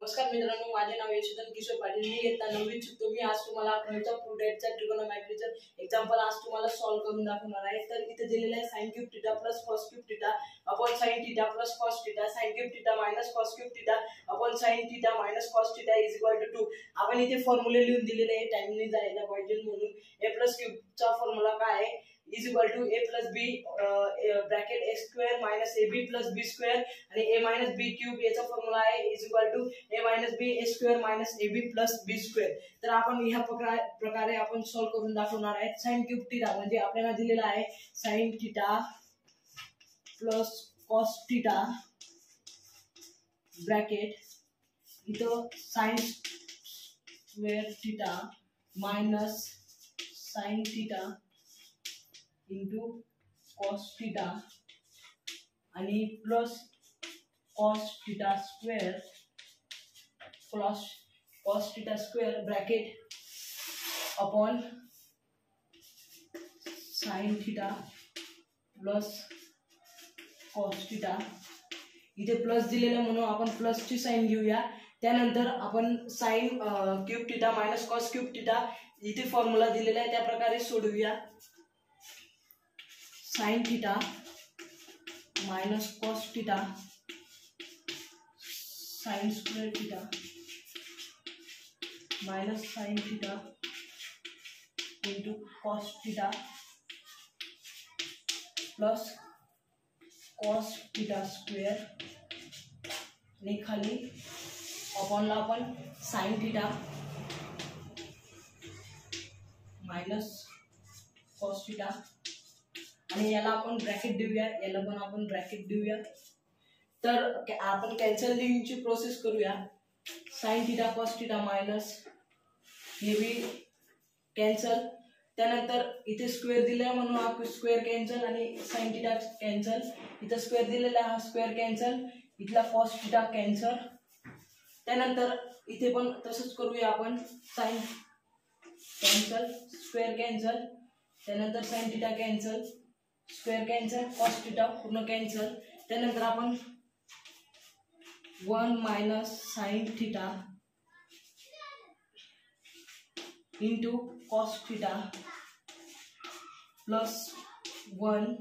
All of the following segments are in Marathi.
नमस्कार मित्रांनो, माझे नाव यशोधन किशोर पाटील. मी इयत्ता 9वीत शिकतो. मी आज तुम्हाला आकडेवारीचा प्रूफ ट्रिगोनोमेट्रीचा एक्झाम्पल आज तुम्हाला सॉल्व करून दाखवणार आहे. तर इथे दिलेले आहे sin cube theta plus cos cube theta upon sin theta plus cos theta sin cube theta minus cos cube theta upon sin theta minus cos theta is equal to 2. आपण इथे फॉर्म्युले लिहून दिलेले आहे टाइमने जायला पाहिजे म्हणून. a प्लस क्यूब चा फॉर्म्युला काय आहे is equal to a plus b bracket x square minus ab plus b square आणि a minus b cube याचा फॉर्म्युला आहे is equal to a minus b a square minus ab plus b square. तर आपण ह्या प्रकारे आपण सॉल्व करून दाखवणार आहे. sin क्यूब थीटा म्हणजे आपल्याला दिलेला आहे sin theta plus cos theta bracket इथं sin square theta minus sin theta into cos theta आणि plus cos theta square plus cos theta square bracket upon sin theta plus cos theta. इथे प्लस दिलेला म्हणून आपण प्लस ची साइन घेऊया. त्यानंतर आपण sin cube theta minus cos cube theta इथे फॉर्म्युला दिलेला आहे त्या प्रकारे सोडवूया. sin theta minus cos theta sin square theta minus sin theta into cos theta plus cos theta square आणि खाली अपॉनला आपण sin theta minus cos theta आणि याला आपण ब्रॅकेट देऊया, याला पण आपण ब्रॅकेट देऊया. तर आपण कॅन्सलिंगची प्रोसेस करूया. sin theta cos theta minus हे भी कॅन्सल. त्यानंतर इथे स्क्वेअर दिलेला म्हणून हा स्क्वेअर कॅन्सल आणि sin थीटा कॅन्सल. इथे स्क्वेअर दिलेला हा स्क्वेअर कॅन्सल, इथला cos थीटा कॅन्सल. त्यानंतर इथे पण तसंच करूया आपण. sin कॅन्सल स्क्वेअर कॅन्सल त्यानंतर sin theta cancel square cancel cos theta पूर्ण कॅन्सल. त्यानंतर आपण 1 minus sin theta into cos theta plus 1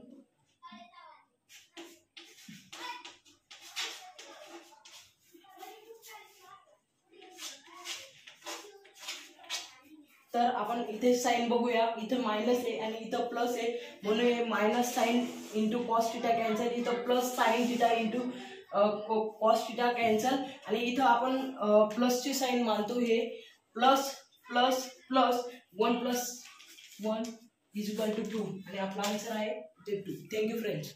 तर आपण इथे साइन बघूया. इथे मायनस आहे आणि इथं प्लस आहे म्हणून हे minus sine into cos theta cancel. इथं plus sin theta into cos theta cancel आणि इथं आपण प्लस ची साइन मानतो. हे plus plus plus 1 plus 1 is equal to 2 आणि आपला आन्सर आहे 2. Thank you friends.